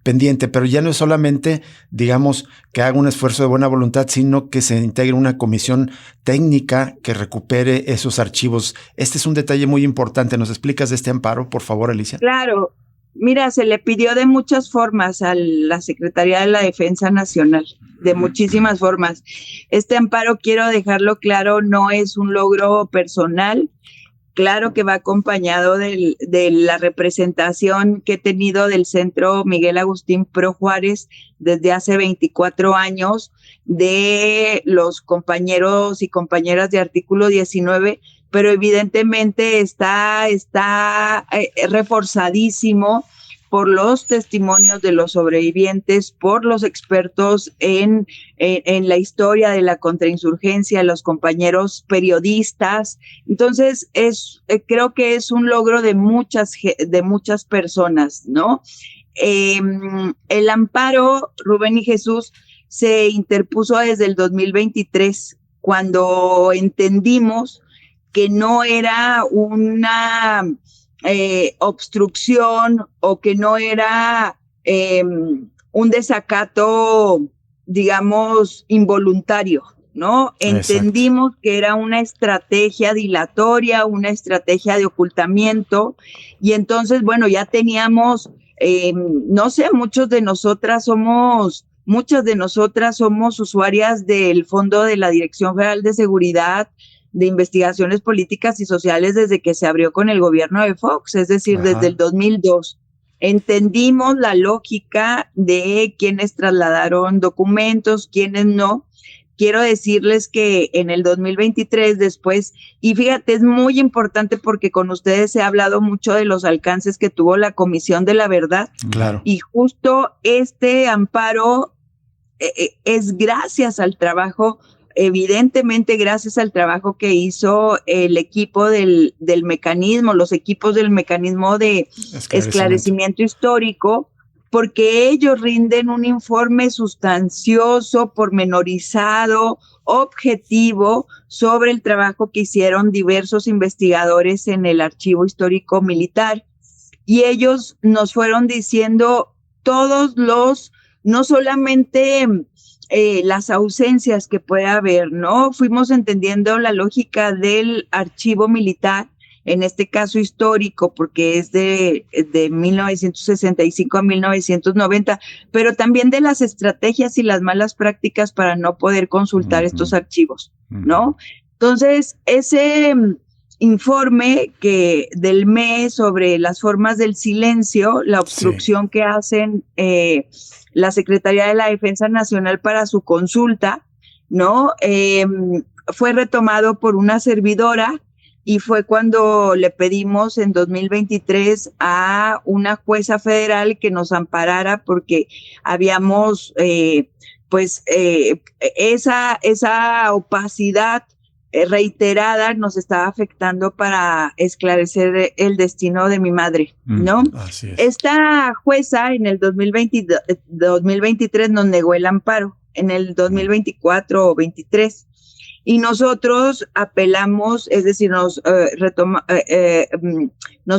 pendiente, pero ya no es solamente, digamos, que haga un esfuerzo de buena voluntad, sino que se integre una comisión técnica que recupere esos archivos. Este es un detalle muy importante. ¿Nos explicas de este amparo, por favor, Alicia? Claro. Mira, se le pidió de muchas formas a la Secretaría de la Defensa Nacional, de muchísimas formas. Este amparo, quiero dejarlo claro, no es un logro personal. Claro que va acompañado de la representación que he tenido del Centro Miguel Agustín Pro Juárez desde hace 24 años, de los compañeros y compañeras de Artículo 19, pero evidentemente está reforzadísimo por los testimonios de los sobrevivientes, por los expertos en la historia de la contrainsurgencia, los compañeros periodistas. Entonces, creo que es un logro de muchas personas, ¿no? El amparo, Rubén y Jesús, se interpuso desde el 2023, cuando entendimos que no era una obstrucción o que no era un desacato, digamos, involuntario, ¿no? Entendimos que era una estrategia dilatoria, una estrategia de ocultamiento, y entonces, bueno, ya teníamos, no sé, muchas de nosotras somos usuarias del Fondo de la Dirección Federal de Seguridad de Investigaciones Políticas y Sociales desde que se abrió con el gobierno de Fox, es decir, desde el 2002. Entendimos la lógica de quienes trasladaron documentos, quienes no. Quiero decirles que en el 2023 después, y fíjate, es muy importante porque con ustedes se ha hablado mucho de los alcances que tuvo la Comisión de la Verdad. Claro. Y justo este amparo es gracias al trabajo, evidentemente gracias al trabajo que hizo el equipo del mecanismo, los equipos del mecanismo de esclarecimiento histórico, porque ellos rinden un informe sustancioso, pormenorizado, objetivo sobre el trabajo que hicieron diversos investigadores en el Archivo Histórico Militar. Y ellos nos fueron diciendo no solamente las ausencias que puede haber, ¿no? Fuimos entendiendo la lógica del archivo militar, en este caso histórico, porque es de 1965 a 1990, pero también de las estrategias y las malas prácticas para no poder consultar estos archivos, ¿no? Entonces, ese informe del MES sobre las formas del silencio, la obstrucción que hacen la Secretaría de la Defensa Nacional para su consulta, ¿no? Fue retomado por una servidora, y fue cuando le pedimos en 2023 a una jueza federal que nos amparara porque habíamos, esa opacidad reiterada nos estaba afectando para esclarecer el destino de mi madre, ¿no? Así es. Esta jueza en el 2023 nos negó el amparo, en el 2024 o 23. Y nosotros apelamos, es decir, nos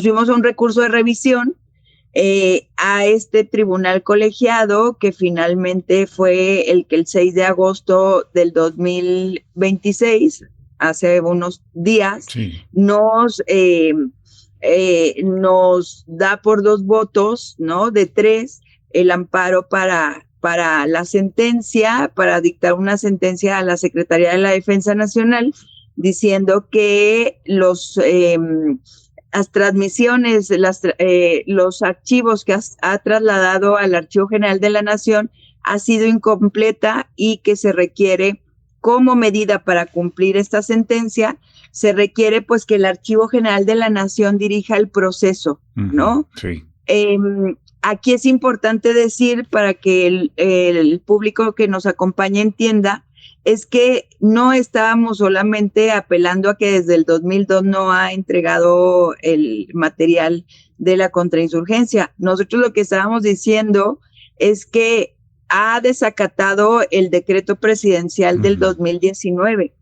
fuimos a un recurso de revisión a este tribunal colegiado, que finalmente fue el que el 6 de agosto del 2026, hace unos días, nos da por 2 votos, ¿no? De 3, el amparo para la sentencia, para dictar una sentencia a la Secretaría de la Defensa Nacional, diciendo que las transmisiones, los archivos que ha trasladado al Archivo General de la Nación ha sido incompleta, y que se requiere, como medida para cumplir esta sentencia, se requiere pues que el Archivo General de la Nación dirija el proceso, ¿no? Sí. Aquí es importante decir, para que el público que nos acompaña entienda, es que no estábamos solamente apelando a que desde el 2002 no ha entregado el material de la contrainsurgencia. Nosotros lo que estábamos diciendo es que ha desacatado el decreto presidencial del 2019,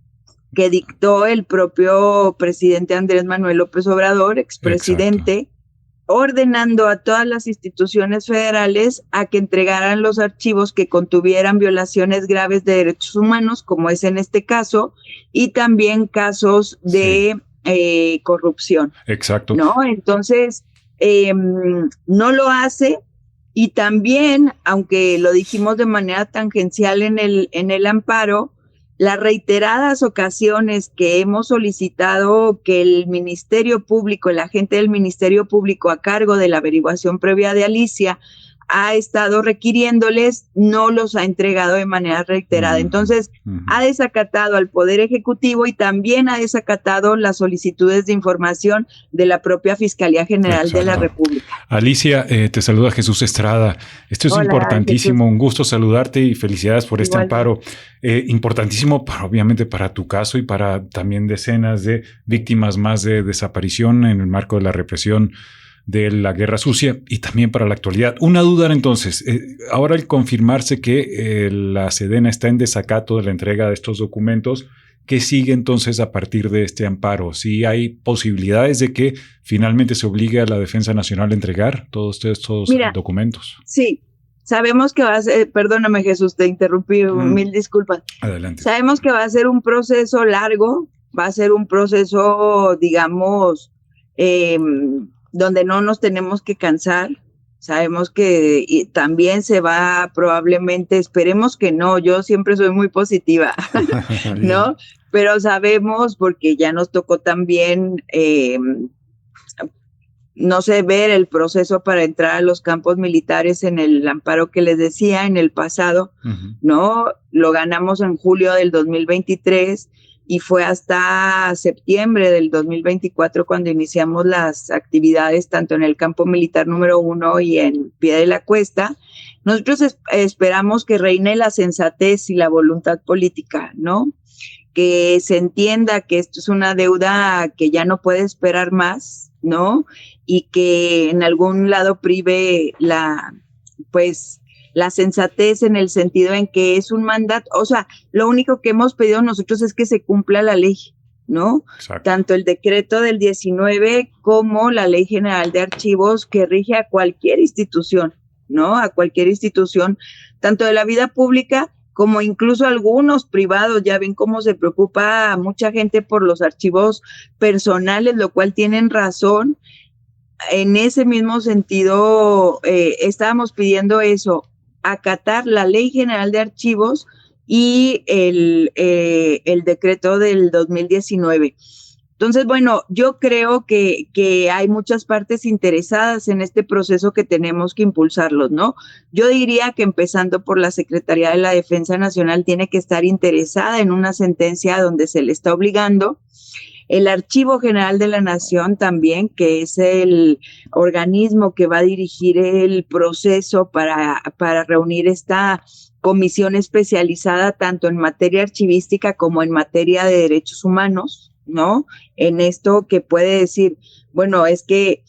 que dictó el propio presidente Andrés Manuel López Obrador, expresidente. Exacto. Ordenando a todas las instituciones federales a que entregaran los archivos que contuvieran violaciones graves de derechos humanos, como es en este caso, y también casos de corrupción. Exacto. ¿No? Entonces, no lo hace, y también, aunque lo dijimos de manera tangencial en el amparo, las reiteradas ocasiones que hemos solicitado que el Ministerio Público, el agente del Ministerio Público a cargo de la averiguación previa de Alicia, ha estado requiriéndoles, no los ha entregado de manera reiterada. Entonces, ha desacatado al Poder Ejecutivo y también ha desacatado las solicitudes de información de la propia Fiscalía General de la República. Alicia, te saluda Jesús Estrada. Esto es importantísimo, Jesús. Un gusto saludarte y felicidades por este amparo. Importantísimo, obviamente, para tu caso y para también decenas de víctimas más de desaparición en el marco de la represión de la Guerra Sucia, y también para la actualidad. Una duda entonces, ahora al confirmarse que la Sedena está en desacato de la entrega de estos documentos ¿qué sigue entonces a partir de este amparo? ¿Sí hay posibilidades de que finalmente se obligue a la Defensa Nacional a entregar todos estos documentos? Sí, sabemos que va a ser, perdóname Jesús, te interrumpí, mil disculpas. Adelante. Sabemos que va a ser un proceso largo, va a ser un proceso, digamos, donde no nos tenemos que cansar. Sabemos que también se va probablemente, esperemos que no, yo siempre soy muy positiva, ¿no? Pero sabemos, porque ya nos tocó también, no sé, ver el proceso para entrar a los campos militares en el amparo que les decía en el pasado, ¿no? Lo ganamos en julio del 2023 y fue hasta septiembre del 2024 cuando iniciamos las actividades tanto en el campo militar número 1 y en Pie de la Cuesta. Nosotros esperamos que reine la sensatez y la voluntad política, ¿no? Que se entienda que esto es una deuda que ya no puede esperar más, ¿no? Y que en algún lado prive la sensatez en el sentido en que es un mandato, o sea, lo único que hemos pedido nosotros es que se cumpla la ley, ¿no? Exacto. Tanto el decreto del 19 como la Ley General de Archivos que rige a cualquier institución, ¿no? A cualquier institución, tanto de la vida pública como incluso algunos privados. Ya ven cómo se preocupa mucha gente por los archivos personales, lo cual tienen razón. En ese mismo sentido, estábamos pidiendo eso, acatar la Ley General de Archivos y el decreto del 2019. Entonces, bueno, yo creo que hay muchas partes interesadas en este proceso que tenemos que impulsarlos, ¿no? Yo diría que empezando por la Secretaría de la Defensa Nacional tiene que estar interesada en una sentencia donde se le está obligando. El Archivo General de la Nación también, que es el organismo que va a dirigir el proceso para reunir esta comisión especializada tanto en materia archivística como en materia de derechos humanos, ¿no? En esto que puede decir, bueno, es que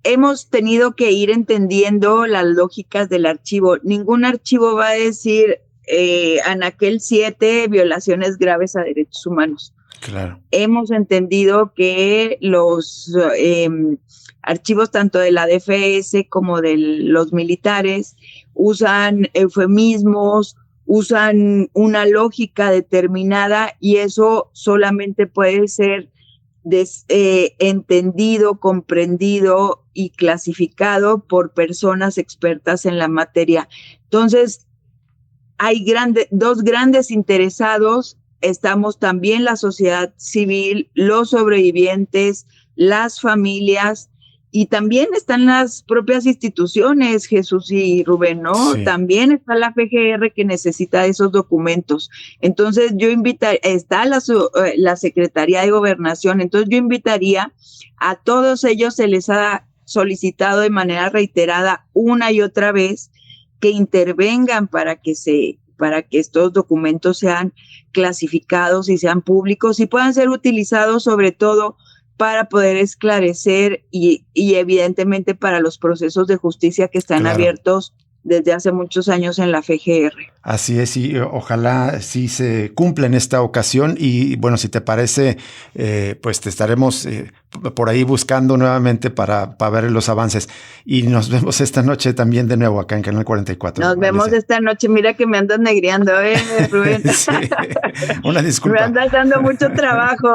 hemos tenido que ir entendiendo las lógicas del archivo. Ningún archivo va a decir Anaquel 7, violaciones graves a derechos humanos. Claro. Hemos entendido que los archivos tanto de la DFS como de los militares usan eufemismos, usan una lógica determinada y eso solamente puede ser entendido, comprendido y clasificado por personas expertas en la materia. Entonces, hay dos grandes interesados. Estamos también la sociedad civil, los sobrevivientes, las familias y también están las propias instituciones, Jesús y Rubén, ¿no? Sí. También está la FGR que necesita esos documentos. Entonces yo está la Secretaría de Gobernación, entonces yo invitaría a todos ellos, se les ha solicitado de manera reiterada una y otra vez que intervengan para que estos documentos sean clasificados y sean públicos y puedan ser utilizados sobre todo para poder esclarecer y evidentemente para los procesos de justicia que están abiertos desde hace muchos años en la FGR. Así es, y ojalá sí se cumpla en esta ocasión y bueno, si te parece, pues te estaremos por ahí buscando nuevamente para ver los avances y nos vemos esta noche también de nuevo acá en Canal 44. Nos vemos esta noche, mira que me andas negreando, Rubén. Sí, una disculpa. Me andas dando mucho trabajo.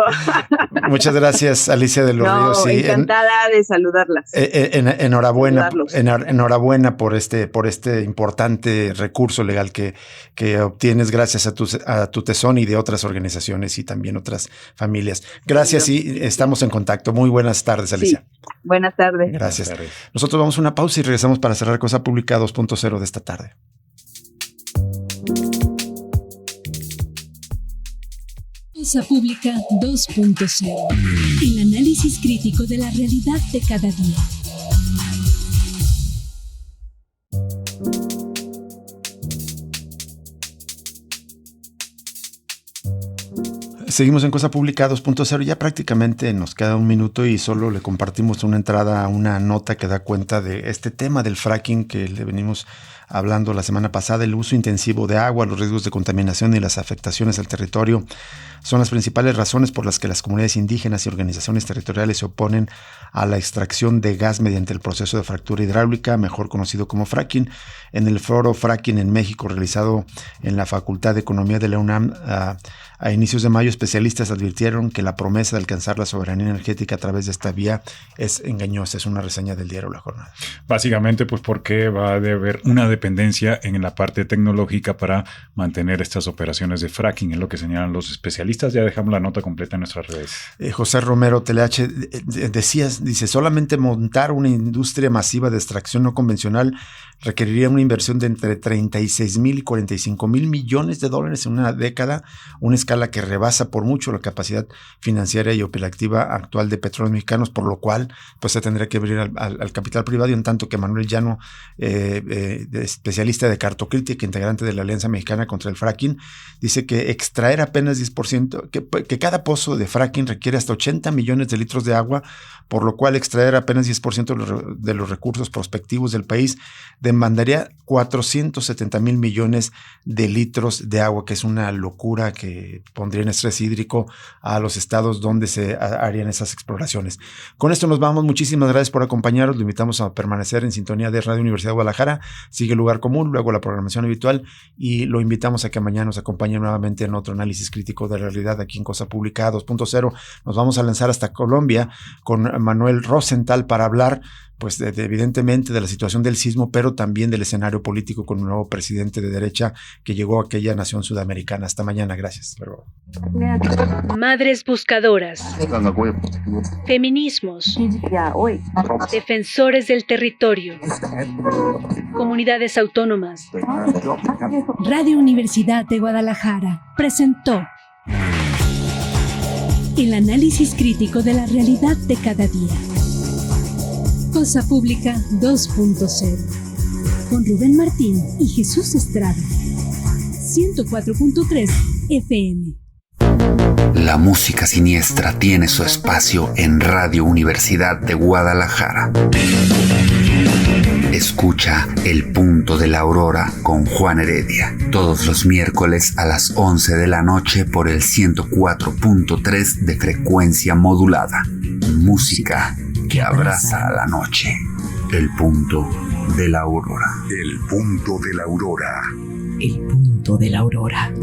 Muchas gracias, Alicia de los Ríos. Sí, encantada de saludarlas. Enhorabuena, enhorabuena por este importante recurso legal que obtienes gracias a tu tesón y de otras organizaciones y también otras familias. Gracias y estamos en contacto. Muy buenas tardes, Alicia. Sí. Buenas tardes. Gracias. Nosotros vamos a una pausa y regresamos para cerrar Cosa Pública 2.0 de esta tarde. Cosa Pública 2.0. El análisis crítico de la realidad de cada día. Seguimos en Cosa Pública 2.0, ya prácticamente nos queda un minuto y solo le compartimos una entrada a una nota que da cuenta de este tema del fracking que le venimos hablando la semana pasada. El uso intensivo de agua, los riesgos de contaminación y las afectaciones al territorio son las principales razones por las que las comunidades indígenas y organizaciones territoriales se oponen a la extracción de gas mediante el proceso de fractura hidráulica, mejor conocido como fracking. En el foro Fracking en México, realizado en la Facultad de Economía de la UNAM, a inicios de mayo, especialistas advirtieron que la promesa de alcanzar la soberanía energética a través de esta vía es engañosa. Es una reseña del diario La Jornada. Básicamente, pues porque va a haber una dependencia en la parte tecnológica para mantener estas operaciones de fracking, es lo que señalan los especialistas. Ya dejamos la nota completa en nuestras redes. José Romero Teleache dice, solamente montar una industria masiva de extracción no convencional requeriría una inversión de entre 36,000 y 45,000 millones de dólares en una década, una escala que rebasa por mucho la capacidad financiera y operativa actual de Petróleos Mexicanos, por lo cual pues se tendría que abrir al capital privado, y en tanto que Manuel Llano, especialista de Cartocrítica, integrante de la Alianza Mexicana contra el Fracking, dice que extraer apenas 10%, que cada pozo de fracking requiere hasta 80 millones de litros de agua, por lo cual extraer apenas 10% de los recursos prospectivos del país demandaría 470,000 millones de litros de agua, que es una locura que pondría en estrés hídrico a los estados donde se harían esas exploraciones. Con esto nos vamos. Muchísimas gracias por acompañarnos. Lo invitamos a permanecer en sintonía de Radio Universidad de Guadalajara. Sigue Lugar Común, luego la programación habitual, y lo invitamos a que mañana nos acompañe nuevamente en otro análisis crítico de la realidad aquí en Cosa Pública 2.0. Nos vamos a lanzar hasta Colombia con Manuel Rosenthal para hablar pues evidentemente de la situación del sismo, pero también del escenario político con un nuevo presidente de derecha que llegó a aquella nación sudamericana. Hasta mañana, gracias. Madres buscadoras, feminismos, defensores del territorio, comunidades autónomas. Radio Universidad de Guadalajara presentó el análisis crítico de la realidad de cada día. Cosa Pública 2.0 con Rubén Martín y Jesús Estrada. 104.3 FM. La música siniestra tiene su espacio en Radio Universidad de Guadalajara. Escucha El Punto de la Aurora con Juan Heredia todos los miércoles a las 11 de la noche por el 104.3 de frecuencia modulada. Música que abraza a la noche. El Punto de la Aurora. El Punto de la Aurora. El Punto de la Aurora.